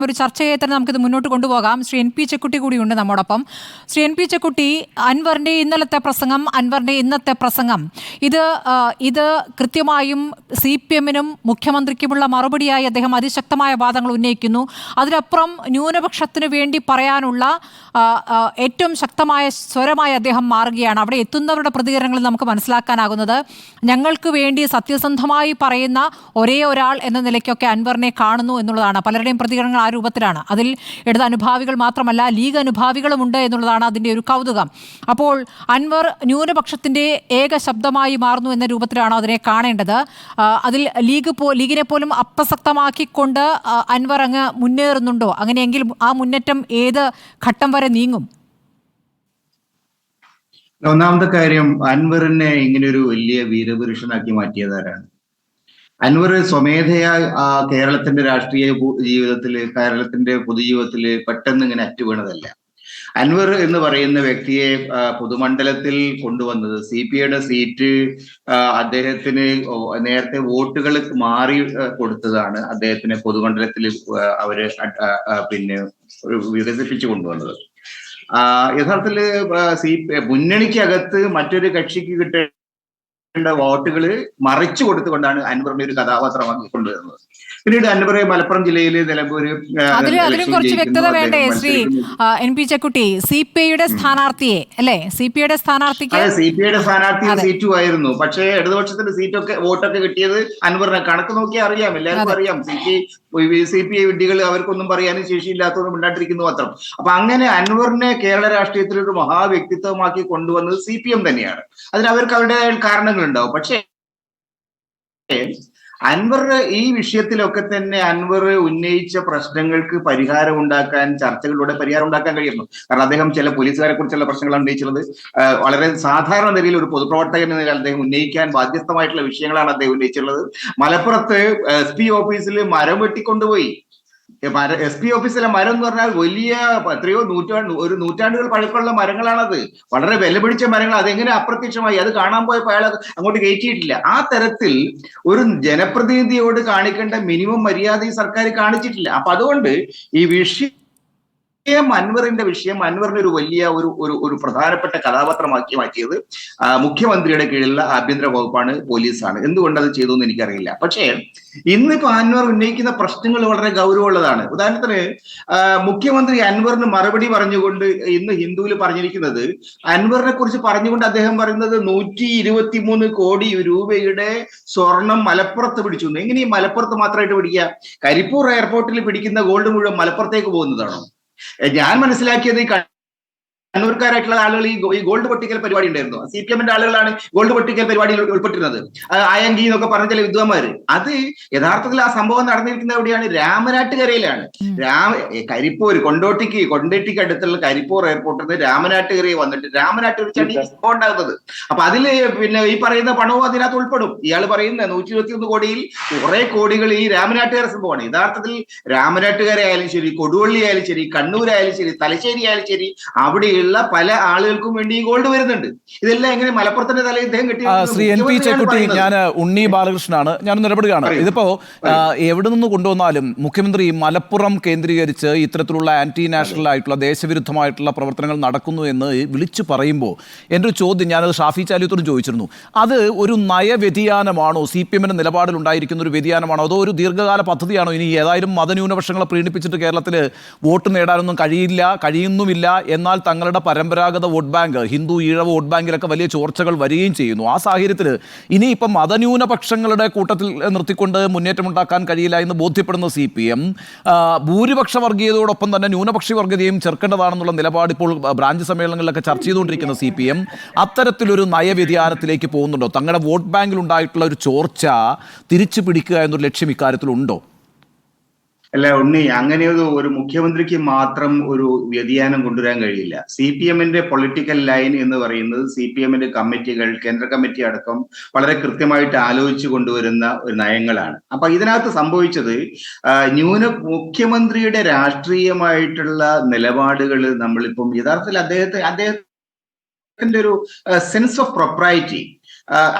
ഒരു ചർച്ചയെ തന്നെ നമുക്കിത് മുന്നോട്ട് കൊണ്ടുപോകാം. ശ്രീ എൻ പി ചെക്കുട്ടി കൂടിയുണ്ട് നമ്മോടൊപ്പം. ശ്രീ എൻ പി ചെക്കുട്ടി, അൻവറിന്റെ ഇന്നലത്തെ പ്രസംഗം, അൻവറിന്റെ ഇന്നത്തെ പ്രസംഗം, ഇത് കൃത്യമായും CPM-നും മുഖ്യമന്ത്രിക്കുമുള്ള മറുപടിയായി അദ്ദേഹം അതിശക്തമായ വാദങ്ങൾ ഉന്നയിക്കുന്നു. അതിനപ്പുറം ന്യൂനപക്ഷത്തിന് വേണ്ടി പറയാനുള്ള ഏറ്റവും ശക്തമായ സ്വരമായി അദ്ദേഹം മാറുകയാണ്. അവിടെ എത്തുന്നവരുടെ പ്രതികരണങ്ങൾ നമുക്ക് മനസ്സിലാക്കാനാകുന്നത് ഞങ്ങൾക്ക് വേണ്ടി സത്യസന്ധമായി പറയുന്ന ഒരേ ഒരാൾ എന്ന നിലയ്ക്കൊക്കെ അൻവറിനെ കാണുന്നു എന്നുള്ളതാണ്. പലരുടെയും പ്രതികരണങ്ങൾ രൂപത്തിലാണ്. അതിൽ ഇടത് അനുഭാവികൾ മാത്രമല്ല, ലീഗ് അനുഭാവികളുമുണ്ട് എന്നുള്ളതാണ് അതിൻ്റെ ഒരു കൗതുകം. അപ്പോൾ അൻവർ ന്യൂനപക്ഷത്തിൻ്റെ ഏക ശബ്ദമായി മാറുന്നു എന്ന രൂപത്തിലാണ് അതിനെ കാണേണ്ടത്. അതിൽ ലീഗിനെ പോലും അപ്രസക്തമാക്കിക്കൊണ്ട് അൻവർ അങ്ങ് മുന്നേറുന്നുണ്ടോ? അങ്ങനെയെങ്കിൽ ആ മുന്നേറ്റം ഏത് ഘട്ടം വരെ നീങ്ങും? ഒന്നാമത്തെ കാര്യം, അൻവറിനെ ഇങ്ങനെയൊരു വലിയ വീരപുരുഷനാക്കി മാറ്റിയതാരാണ്? അൻവർ സ്വമേധയാ കേരളത്തിന്റെ രാഷ്ട്രീയ ജീവിതത്തില്, കേരളത്തിന്റെ പൊതുജീവിതത്തില് പെട്ടെന്ന് ഇങ്ങനെ അറ്റുവീണതല്ല. അൻവർ എന്ന് പറയുന്ന വ്യക്തിയെ പൊതുമണ്ഡലത്തിൽ കൊണ്ടുവന്നത് CPIയുടെ സീറ്റ് അദ്ദേഹത്തിന് നേരത്തെ വോട്ടുകൾ മാറി കൊടുത്തതാണ് അദ്ദേഹത്തിന് പൊതുമണ്ഡലത്തിൽ അവര് വികസിപ്പിച്ചു കൊണ്ടുവന്നത്. യഥാർത്ഥത്തില് മുന്നണിക്കകത്ത് മറ്റൊരു കക്ഷിക്ക് കിട്ടേണ്ട വോട്ടുകൾ മറിച്ചു കൊടുത്തുകൊണ്ടാണ് അൻവറിനെ ഒരു കഥാപാത്രമാക്കി കൊണ്ടുവരുന്നത്. പിന്നീട് അൻവറെ മലപ്പുറം ജില്ലയില് നിലമ്പൂര് അതിലും കുറച്ച് വ്യക്തത വേണ്ടേ ശ്രീ എൻ പി ചെക്കുട്ടി? CPIയുടെ സ്ഥാനാർത്ഥിയെ അല്ലെ? CPIയുടെ സ്ഥാനാർത്ഥിക്ക് CPIയുടെ സ്ഥാനാർത്ഥി സീറ്റുമായിരുന്നു. പക്ഷേ ഇടതുപക്ഷത്തിന്റെ സീറ്റൊക്കെ വോട്ടൊക്കെ കിട്ടിയത് അൻവറിനെ. കണക്ക് നോക്കിയാൽ അറിയാം, എല്ലാവർക്കും അറിയാം. CPI വിഡ്ഢികൾ, അവർക്കൊന്നും പറയാനും ശേഷിയില്ലാത്തതൊന്നും മിണ്ടാണ്ടിരിക്കുന്നു മാത്രം. അപ്പൊ അങ്ങനെ അൻവറിനെ കേരള രാഷ്ട്രീയത്തിൽ ഒരു മഹാവ്യക്തിത്വമാക്കി കൊണ്ടുവന്നത് CPM തന്നെയാണ്. അതിന് അവർക്ക് അവരുടെ കാരണങ്ങളുണ്ടാവും. പക്ഷേ അൻവർ ഈ വിഷയത്തിലൊക്കെ തന്നെ അൻവർ ഉന്നയിച്ച പ്രശ്നങ്ങൾക്ക് പരിഹാരം ഉണ്ടാക്കാൻ, ചർച്ചകളിലൂടെ പരിഹാരം ഉണ്ടാക്കാൻ കഴിയുന്നു. കാരണം അദ്ദേഹം ചില പോലീസുകാരെ കുറിച്ചുള്ള പ്രശ്നങ്ങളാണ് ഉന്നയിച്ചത്. വളരെ സാധാരണ നിലയിൽ ഒരു പൊതുപ്രവർത്തകൻ എന്ന നിലയിൽ അദ്ദേഹം ഉന്നയിക്കാൻ ബാധ്യസ്ഥമായിട്ടുള്ള വിഷയങ്ങളാണ് അദ്ദേഹം ഉന്നയിച്ചിട്ടുള്ളത്. മലപ്പുറത്ത് SP ഓഫീസിൽ മരം വെട്ടിക്കൊണ്ടുപോയി. SP ഓഫീസിലെ മരം എന്ന് പറഞ്ഞാൽ വലിയ എത്രയോ നൂറ്റാണ്ടുകൾ പഴക്കമുള്ള മരങ്ങളാണത്. വളരെ വിലപിടിച്ച മരങ്ങൾ. അതെങ്ങനെ അപ്രത്യക്ഷമായി? അത് കാണാൻ പോയപ്പോൾ അയാൾ അങ്ങോട്ട് കയറ്റിയിട്ടില്ല. ആ തരത്തിൽ ഒരു ജനപ്രതിനിധിയോട് കാണിക്കേണ്ട മിനിമം മര്യാദ ഈ സർക്കാർ കാണിച്ചിട്ടില്ല. അപ്പൊ അതുകൊണ്ട് ഈ വിഷയം, അൻവറിന്റെ വിഷയം, അൻവറിന്റെ ഒരു വലിയ ഒരു പ്രധാനപ്പെട്ട കഥാപാത്രമാക്കി മാറ്റിയത് മുഖ്യമന്ത്രിയുടെ കീഴിലുള്ള ആഭ്യന്തര വകുപ്പാണ്, പോലീസാണ്. എന്തുകൊണ്ട് അത് ചെയ്തു എന്ന് എനിക്കറിയില്ല. പക്ഷേ ഇന്നിപ്പോ അൻവർ ഉന്നയിക്കുന്ന പ്രശ്നങ്ങൾ വളരെ ഗൗരവമുള്ളതാണ്. ഉദാഹരണത്തിന് മുഖ്യമന്ത്രി അൻവറിന് മറുപടി പറഞ്ഞുകൊണ്ട് ഇന്ന് ഹിന്ദുവിൽ പറഞ്ഞിരിക്കുന്നത്, അൻവറിനെ കുറിച്ച് പറഞ്ഞുകൊണ്ട് അദ്ദേഹം പറയുന്നത് 123 കോടി രൂപയുടെ സ്വർണം മലപ്പുറത്ത് പിടിച്ചു. എങ്ങനെ ഈ മലപ്പുറത്ത് മാത്രമായിട്ട് പിടിക്കുക? കരിപ്പൂർ എയർപോർട്ടിൽ പിടിക്കുന്ന ഗോൾഡ് മുഴുവൻ മലപ്പുറത്തേക്ക് പോകുന്നതാണോ? ഞാൻ മനസ്സിലാക്കിയത് കണ്ണൂർക്കാരായിട്ടുള്ള ആളുകൾ ഈ ഗോൾഡ് പൊട്ടിക്കൽ പരിപാടി ഉണ്ടായിരുന്നു. CPM-ന്റെ ആളുകളാണ് ഗോൾഡ് പൊട്ടിക്കൽ പരിപാടിയിൽ ഉൾപ്പെട്ടിരുന്നത്. ആയങ്കി എന്നൊക്കെ പറഞ്ഞ ചില വിദ്വാന്മാര്. അത് യഥാർത്ഥത്തിൽ ആ സംഭവം നടന്നിരിക്കുന്നത് എവിടെയാണ്? രാമനാട്ടുകരയിലാണ്. കൊണ്ടോട്ടിക്ക് അടുത്തുള്ള കരിപ്പൂർ എയർപോർട്ടിൽ നിന്ന് രാമനാട്ടുകരയിൽ വന്നിട്ട് രാമനാട്ടുകര ചടി സംഭവം ഉണ്ടാകുന്നത്. അപ്പൊ അതില് പിന്നെ ഈ പറയുന്ന പണവും അതിനകത്ത് ഉൾപ്പെടും. ഇയാൾ പറയുന്ന 121 കോടിയിൽ കുറെ കോടികൾ ഈ രാമനാട്ടുകര സംഭവമാണ്. യഥാർത്ഥത്തിൽ രാമനാട്ടുകര ആയാലും ശരി, കൊടുവള്ളി ആയാലും ശരി, കണ്ണൂരായാലും ശരി, തലശ്ശേരി ആയാലും ശരി, അവിടെ പല ആളുകൾക്കും വേണ്ടി ഈ ഗോൾഡ് വരുന്നുണ്ട്. ഇതെല്ലാം എങ്ങനെ മലപ്പുറത്തിന്റെ തലയിൽ ഇദ്ദേഹം കിട്ടി? ശ്രീ എൻ പി ചെക്കുട്ടി, ഞാൻ ഉണ്ണി ബാലകൃഷ്ണനാണ്. ഞാനൊന്ന് ഇടപെടുകയാണ്. ഇതിപ്പോ എവിടെ നിന്ന് കൊണ്ടുവന്നാലും മുഖ്യമന്ത്രി മലപ്പുറം കേന്ദ്രീകരിച്ച് ഇത്തരത്തിലുള്ള ആന്റി നാഷണൽ ആയിട്ടുള്ള ദേശവിരുദ്ധമായിട്ടുള്ള പ്രവർത്തനങ്ങൾ നടക്കുന്നു എന്ന് വിളിച്ചു പറയുമ്പോൾ എൻ്റെ ഒരു ചോദ്യം, ഞാനത് ഷാഫി ചാലിയത്തോട് ചോദിച്ചിരുന്നു, അത് ഒരു നയവ്യതിയാനമാണോ? CPM-ന്റെ നിലപാടിൽ ഉണ്ടായിരിക്കുന്ന ഒരു വ്യതിയാനമാണോ? അതോ ഒരു ദീർഘകാല പദ്ധതിയാണോ? ഇനി ഏതായാലും മതന്യൂനപക്ഷങ്ങളെ പ്രീണിപ്പിച്ചിട്ട് കേരളത്തിൽ വോട്ട് നേടാനൊന്നും കഴിയുന്നുമില്ല, എന്നാൽ തങ്ങളുടെ പരമ്പരാഗത vote bank, Hindu Ezhava vote ബാങ്കിലൊക്കെ വലിയ ചോർച്ചകൾ വരികയും ചെയ്യുന്നു. ആ സാഹചര്യത്തിൽ ഇനിയിപ്പം മതന്യൂനപക്ഷങ്ങളുടെ കൂട്ടത്തിൽ നിർത്തിക്കൊണ്ട് മുന്നേറ്റമുണ്ടാക്കാൻ കഴിയില്ല എന്ന് ബോധ്യപ്പെടുന്ന CPM ഭൂരിപക്ഷ വർഗീയതയോടൊപ്പം തന്നെ ന്യൂനപക്ഷ വർഗീയതയും ചേർക്കേണ്ടതാണെന്നുള്ള നിലപാട് ഇപ്പോൾ ബ്രാഞ്ച് സമ്മേളനങ്ങളിലൊക്കെ ചർച്ച ചെയ്തുകൊണ്ടിരിക്കുന്ന CPM അത്തരത്തിലൊരു നയവ്യതിയാനത്തിലേക്ക് പോകുന്നുണ്ടോ? തങ്ങളുടെ വോട്ട് ബാങ്കിൽ ഉണ്ടായിട്ടുള്ള ഒരു ചോർച്ച തിരിച്ചു പിടിക്കുക എന്നൊരു ലക്ഷ്യം ഇക്കാര്യത്തിലുണ്ടോ? അല്ല ഉണ്ണി, അങ്ങനെ ഒരു മുഖ്യമന്ത്രിക്ക് മാത്രം ഒരു വ്യതിയാനം കൊണ്ടുവരാൻ കഴിയില്ല. CPM-ന്റെ പൊളിറ്റിക്കൽ ലൈൻ എന്ന് പറയുന്നത് CPM-ന്റെ കമ്മിറ്റികൾ, കേന്ദ്ര കമ്മിറ്റി അടക്കം വളരെ കൃത്യമായിട്ട് ആലോചിച്ചു കൊണ്ടുവരുന്ന ഒരു നയങ്ങളാണ്. അപ്പൊ ഇതിനകത്ത് സംഭവിച്ചത് മുഖ്യമന്ത്രിയുടെ രാഷ്ട്രീയമായിട്ടുള്ള നിലപാടുകൾ നമ്മളിപ്പം യഥാർത്ഥത്തിൽ അദ്ദേഹത്തിന്റെ ഒരു സെൻസ് ഓഫ് പ്രൊപ്രൈറ്റി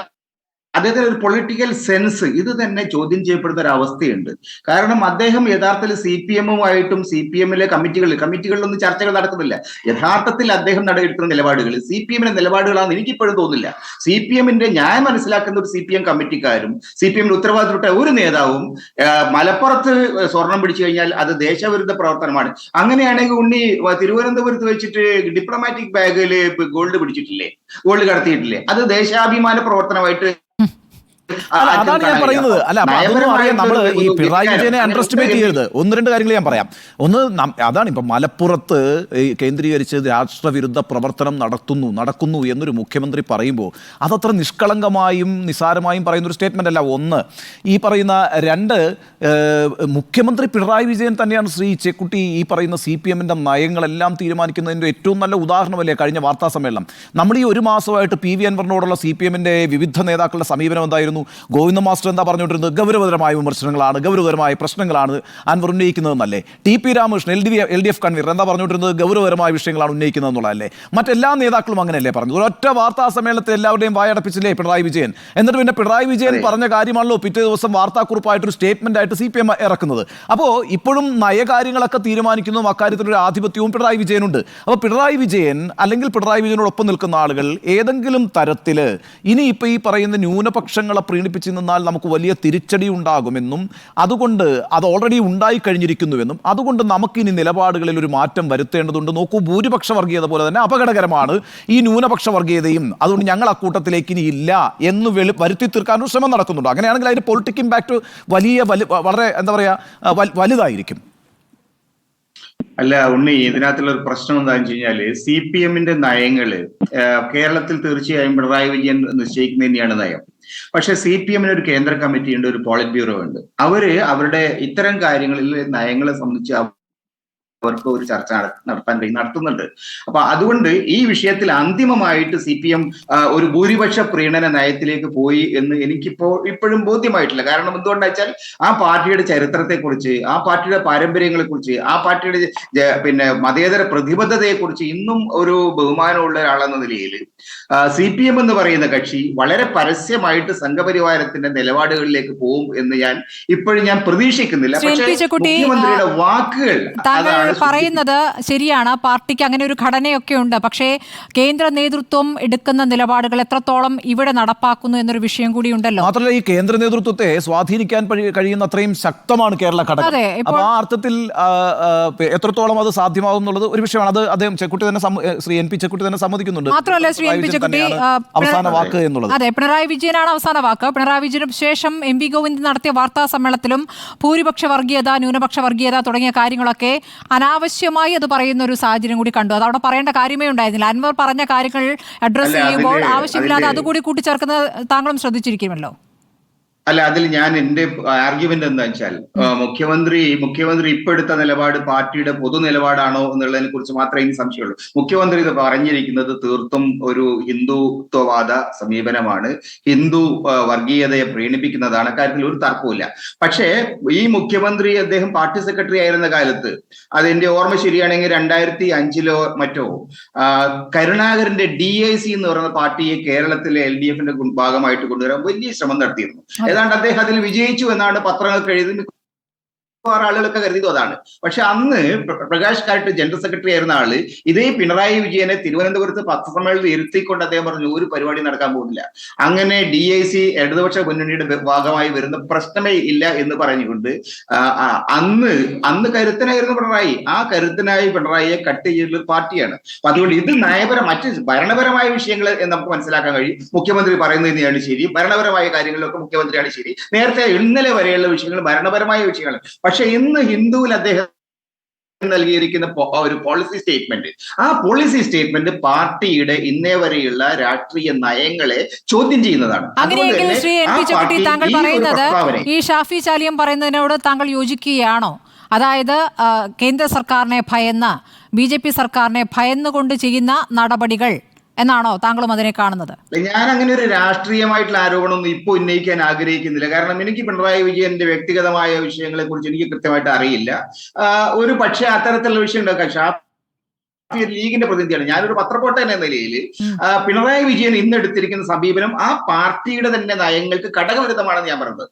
അദ്ദേഹത്തിന് ഒരു പൊളിറ്റിക്കൽ സെൻസ് ഇത് തന്നെ ചോദ്യം ചെയ്യപ്പെടുന്ന ഒരു അവസ്ഥയുണ്ട്. കാരണം അദ്ദേഹം യഥാർത്ഥത്തിൽ CPM-ഉമായിട്ടും CPM-ലെ കമ്മിറ്റികളിലൊന്നും ചർച്ചകൾ നടക്കുന്നില്ല. യഥാർത്ഥത്തിൽ അദ്ദേഹം എടുക്കുന്ന നിലപാടുകൾ CPM-ന്റെ നിലപാടുകളാണെന്ന് എനിക്കിപ്പോഴും തോന്നുന്നില്ല. CPM-ന്റെ ഞാൻ മനസ്സിലാക്കുന്ന ഒരു CPM കമ്മിറ്റിക്കാരും CPM-ന്റെ ഉത്തരവാദിത്തപ്പെട്ട ഒരു നേതാവും മലപ്പുറത്ത് സ്വർണം പിടിച്ചു കഴിഞ്ഞാൽ അത് ദേശവിരുദ്ധ പ്രവർത്തനമാണ്. അങ്ങനെയാണെങ്കിൽ ഉണ്ണി തിരുവനന്തപുരത്ത് വെച്ചിട്ട് ഡിപ്ലോമാറ്റിക് ബാഗിൽ ഗോൾഡ് പിടിച്ചിട്ടില്ലേ, ഗോൾഡ് കടത്തിയിട്ടില്ലേ? അത് ദേശാഭിമാന പ്രവർത്തനമായിട്ട് അതാണ് ഞാൻ പറയുന്നത്. അല്ല, അപ്പൊ അതൊന്നും അറിയാം. നമ്മൾ ഈ പിണറായി വിജയനെ അണ്ടർ എസ്റ്റിമേറ്റ് ചെയ്യരുത്. ഒന്ന് രണ്ട് കാര്യങ്ങൾ ഞാൻ പറയാം. ഒന്ന്, അതാണ് ഇപ്പൊ മലപ്പുറത്ത് കേന്ദ്രീകരിച്ച് രാഷ്ട്രവിരുദ്ധ പ്രവർത്തനം നടക്കുന്നു എന്നൊരു മുഖ്യമന്ത്രി പറയുമ്പോൾ അതത്ര നിഷ്കളങ്കമായും നിസാരമായും പറയുന്ന ഒരു സ്റ്റേറ്റ്മെന്റ് അല്ല. ഒന്ന്, ഈ പറയുന്ന രണ്ട്, മുഖ്യമന്ത്രി പിണറായി വിജയൻ തന്നെയാണ് ശ്രീ ചെക്കുട്ടി ഈ പറയുന്ന CPM-ന്റെ നയങ്ങളെല്ലാം തീരുമാനിക്കുന്നതിൻ്റെ ഏറ്റവും നല്ല ഉദാഹരണമല്ലേ കഴിഞ്ഞ വാർത്താ സമ്മേളനം. നമ്മൾ ഈ ഒരു മാസമായിട്ട് PV അൻവറിനോടുള്ള CPM-ന്റെ വിവിധ നേതാക്കളുടെ സമീപനം എന്തായിരുന്നു? ഗോവിന്ദ മാസ്റ്റർ എന്താ പറഞ്ഞുകൊണ്ടിരുന്നത്? ഗൗരവതരമായ വിമർശനങ്ങളാണ്, ഗൗരവതരമായ പ്രശ്നങ്ങളാണ് അൻവർ ഉന്നയിക്കുന്നതെന്നല്ലേ. TP രാമകൃഷ്ണൻ LDF കൺവീനർ എന്താ പറഞ്ഞുകൊണ്ടിരുന്നത്? ഗൗരവതരമായ വിഷയങ്ങളാണ് ഉന്നയിക്കുന്നതെന്നുള്ളതല്ലേ. മറ്റെല്ലാ നേതാക്കളും അങ്ങനെയല്ലേ പറഞ്ഞു? ഒരൊറ്റ വാർത്താ സമ്മേളനത്തിൽ എല്ലാവരുടെയും വായടപ്പിച്ചില്ലേ പിണറായി വിജയൻ? എന്നിട്ട് പിന്നെ പിണറായി വിജയൻ പറഞ്ഞ കാര്യമാണല്ലോ പിറ്റേ ദിവസം വാർത്താക്കുറിപ്പായിട്ടൊരു സ്റ്റേറ്റ്മെന്റ് ആയിട്ട് CPM ഇറക്കുന്നത്. അപ്പോൾ ഇപ്പോഴും നയകാര്യങ്ങളൊക്കെ തീരുമാനിക്കുന്നതും അക്കാര്യത്തിലൊരു ആധിപത്യവും പിണറായി വിജയനുണ്ട്. അപ്പോൾ പിണറായി വിജയൻ അല്ലെങ്കിൽ പിണറായി വിജയനോടൊപ്പം നിൽക്കുന്ന ആളുകൾ ഏതെങ്കിലും തരത്തിൽ ഇനിയിപ്പോൾ ഈ പറയുന്ന ന്യൂനപക്ഷങ്ങളെ പ്രീണിപ്പിച്ച് നിന്നാൽ നമുക്ക് വലിയ തിരിച്ചടി ഉണ്ടാകുമെന്നും അതുകൊണ്ട് അത് ഓൾറെഡി ഉണ്ടായി കഴിഞ്ഞിരിക്കുന്നുവെന്നും അതുകൊണ്ട് നമുക്കിനി നിലപാടുകളിൽ ഒരു മാറ്റം വരുത്തേണ്ടതുണ്ട്. നോക്കൂ, ഭൂരിപക്ഷ വർഗീയത പോലെ തന്നെ അപകടകരമാണ് ഈ ന്യൂനപക്ഷ വർഗീയതയും, അതുകൊണ്ട് ഞങ്ങൾ അക്കൂട്ടത്തിലേക്ക് ഇനി ഇല്ല എന്ന് വരുത്തി തീർക്കാനൊരു ശ്രമം നടക്കുന്നുണ്ട്. അങ്ങനെയാണെങ്കിൽ അതിന്റെ പൊളിറ്റിക് ഇമ്പാക്ട് വളരെ എന്താ പറയുക വലുതായിരിക്കും. അല്ല ഉണ്ണി, ഇതിനകത്തുള്ള ഒരു പ്രശ്നം എന്താണെന്ന് വെച്ച് കഴിഞ്ഞാല് CPM-ന്റെ നയങ്ങള് കേരളത്തിൽ തീർച്ചയായും പിണറായി വിജയൻ നിശ്ചയിക്കുന്ന തന്നെയാണ് നയം. പക്ഷെ CPM-ന് ഒരു കേന്ദ്ര കമ്മിറ്റി ഉണ്ട്, ഒരു പോളിറ്റ് ബ്യൂറോ ഉണ്ട്. അവരുടെ ഇത്തരം കാര്യങ്ങളിൽ നയങ്ങളെ സംബന്ധിച്ച് അവർക്ക് ഒരു ചർച്ച നടത്തുന്നുണ്ട്. അപ്പൊ അതുകൊണ്ട് ഈ വിഷയത്തിൽ അന്തിമമായിട്ട് CPM ഒരു ഭൂരിപക്ഷ പ്രീണന നയത്തിലേക്ക് പോയി എന്ന് ഇപ്പോഴും ബോധ്യമായിട്ടില്ല. കാരണം എന്തുകൊണ്ടാ വെച്ചാൽ ആ പാർട്ടിയുടെ ചരിത്രത്തെക്കുറിച്ച്, ആ പാർട്ടിയുടെ പാരമ്പര്യങ്ങളെ കുറിച്ച്, ആ പാർട്ടിയുടെ മതേതര പ്രതിബദ്ധതയെക്കുറിച്ച് ഇന്നും ഒരു ബഹുമാനമുള്ള ഒരാളെന്ന നിലയിൽ CPM എന്ന് പറയുന്ന കക്ഷി വളരെ പരസ്യമായിട്ട് സംഘപരിവാരത്തിന്റെ നിലപാടുകളിലേക്ക് പോകും എന്ന് ഇപ്പോഴും ഞാൻ പ്രതീക്ഷിക്കുന്നില്ല. പക്ഷേ മുഖ്യമന്ത്രിയുടെ വാക്കുകൾ പറയുന്നത് ശരിയാണ്. പാർട്ടിക്ക് അങ്ങനെ ഒരു ഘടനയൊക്കെ ഉണ്ട്. പക്ഷേ കേന്ദ്ര നേതൃത്വം എടുക്കുന്ന നിലപാടുകൾ എത്രത്തോളം ഇവിടെ നടപ്പാക്കുന്നു എന്നൊരു വിഷയം കൂടി ഉണ്ടല്ലോ. മാത്രമല്ല, ഈ കേന്ദ്ര നേതൃത്വത്തെ സ്വാധീനിക്കാൻ കഴിയുന്ന അത്രയും ശക്തമാണ് കേരള ഘടകം. അപ്പൊ ആ അർത്ഥത്തിൽ എത്രത്തോളം അത് സാധ്യമാകും എന്നുള്ളത് ഒരു വിഷയമാണ്. അത് അദ്ദേഹം ശ്രീ NP ചെക്കുട്ടി തന്നെ സമ്മതിക്കുന്നുണ്ട്. മാത്രമല്ല ശ്രീ NP ചെക്കുട്ടി അവസാന വാക്ക് എന്നുള്ളത്. അതെ, പിണറായി വിജയനാണ് അവസാന വാക്ക്. പിണറായി വിജയന് ശേഷം MV ഗോവിന്ദൻ നടത്തിയ വാർത്താ സമ്മേളനത്തിലും ഭൂരിപക്ഷ വർഗീയത, ന്യൂനപക്ഷ വർഗീയത തുടങ്ങിയ കാര്യങ്ങളൊക്കെ അനാവശ്യമായി അത് പറയുന്ന ഒരു സാഹചര്യം കൂടി കണ്ടു. അത് അവിടെ പറയേണ്ട കാര്യമേ ഉണ്ടായിരുന്നില്ല. അൻവർ പറഞ്ഞ കാര്യങ്ങൾ അഡ്രസ് ചെയ്യുമ്പോൾ ആവശ്യമില്ലാതെ അതുകൂടി കൂട്ടിച്ചേർക്കുന്നത് താങ്കളും ശ്രദ്ധിച്ചിരിക്കുമല്ലോ. അല്ല, അതിൽ ഞാൻ എന്റെ ആർഗ്യുമെന്റ് എന്താ വെച്ചാൽ മുഖ്യമന്ത്രി ഇപ്പൊ എടുത്ത നിലപാട് പാർട്ടിയുടെ പൊതു നിലപാടാണോ എന്നുള്ളതിനെ കുറിച്ച് മാത്രമേ എനിക്ക് സംശയമുള്ളൂ. മുഖ്യമന്ത്രി ഇത് പറഞ്ഞിരിക്കുന്നത് തീർത്തും ഒരു ഹിന്ദുത്വവാദ സമീപനമാണ്, ഹിന്ദു വർഗീയതയെ പ്രീണിപ്പിക്കുന്നതാണ്. കാര്യത്തിൽ ഒരു തർക്കവുമില്ല. പക്ഷേ ഈ മുഖ്യമന്ത്രി അദ്ദേഹം പാർട്ടി സെക്രട്ടറി ആയിരുന്ന കാലത്ത്, അതെന്റെ ഓർമ്മ ശരിയാണെങ്കിൽ 2005 മറ്റോ കരുണാകരന്റെ DIC എന്ന് പറയുന്ന പാർട്ടിയെ കേരളത്തിലെ LDF-ന്റെ ഭാഗമായിട്ട് കൊണ്ടുവരാൻ വലിയ ശ്രമം നടത്തിയിരുന്നു. ഏതാണ്ട് അദ്ദേഹം അതിൽ വിജയിച്ചു എന്നാണ് പത്രങ്ങൾക്ക് എഴുതി ആളുകളൊക്കെ കരുതിയതും അതാണ്. പക്ഷെ അന്ന് പ്രകാശ് കാരാട്ട് ജനറൽ സെക്രട്ടറി ആയിരുന്ന ആള് ഇതേ പിണറായി വിജയനെ തിരുവനന്തപുരത്ത് പത്രസമ്മേളനത്തിൽ ഇരുത്തിക്കൊണ്ട് അദ്ദേഹം പറഞ്ഞു ഒരു പരിപാടി നടക്കാൻ പോകുന്നില്ല, അങ്ങനെ DIC ഇടതുപക്ഷ മുന്നണിയുടെ ഭാഗമായി വരുന്ന പ്രശ്നമേ ഇല്ല എന്ന് പറഞ്ഞുകൊണ്ട് അന്ന് കരുത്തനായിരുന്നു പിണറായി. ആ കരുത്തനായി പിണറായിയെ കട്ട് ചെയ്തൊരു പാർട്ടിയാണ്. അപ്പൊ അതുകൊണ്ട് ഇത് മറ്റ് ഭരണപരമായ വിഷയങ്ങൾ നമുക്ക് മനസ്സിലാക്കാൻ കഴിയും. മുഖ്യമന്ത്രി പറയുന്നത് തന്നെയാണ് ശരി, ഭരണപരമായ കാര്യങ്ങളിലൊക്കെ മുഖ്യമന്ത്രിയാണ് ശരി. നേരത്തെ ഇന്നലെ വരെയുള്ള വിഷയങ്ങൾ ഭരണപരമായ വിഷയങ്ങൾ. പക്ഷെ ഇന്ന് ഹിന്ദുവിൽ അദ്ദേഹം നൽകിയിരിക്കുന്ന ഒരു പോളിസി സ്റ്റേറ്റ്മെന്റ്, ആ പോളിസി സ്റ്റേറ്റ്മെന്റ് പാർട്ടിയുടെ ഇന്നേ വരെയുള്ള രാഷ്ട്രീയ നയങ്ങളെ ചോദ്യം ചെയ്യുന്നതാണ്. അങ്ങനെയെങ്കിൽ ശ്രീ NP ചെക്കുട്ടി, താങ്കൾ പറയുന്നത് ഈ ഷാഫി ചാലിയം പറയുന്നതിനോട് താങ്കൾ യോജിക്കുകയാണോ? അതായത് കേന്ദ്ര സർക്കാരിനെ ഭയന്ന്, BJP സർക്കാരിനെ ഭയന്നുകൊണ്ട് ചെയ്യുന്ന നടപടികൾ എന്നാണോ താങ്കളും അതിനെ കാണുന്നത്? ഞാൻ അങ്ങനെ ഒരു രാഷ്ട്രീയമായിട്ടുള്ള ആരോപണമൊന്നും ഇപ്പോൾ ഉന്നയിക്കാൻ ആഗ്രഹിക്കുന്നില്ല. കാരണം എനിക്ക് പിണറായി വിജയന്റെ വ്യക്തിഗതമായ വിഷയങ്ങളെ കുറിച്ച് എനിക്ക് കൃത്യമായിട്ട് അറിയില്ല. ഒരു പക്ഷേ അത്തരത്തിലുള്ള വിഷയം ഉണ്ടാക്കാം. ലീഗിന്റെ പ്രതിനിധിയാണ്, ഞാനൊരു പത്രപ്രവർത്തകൻ എന്ന നിലയിൽ പിണറായി വിജയൻ ഇന്ന് എടുത്തിരിക്കുന്ന സമീപനം ആ പാർട്ടിയുടെ തന്നെ നയങ്ങൾക്ക് ഘടകവിരുദ്ധമാണെന്ന് ഞാൻ പറയുന്നത്.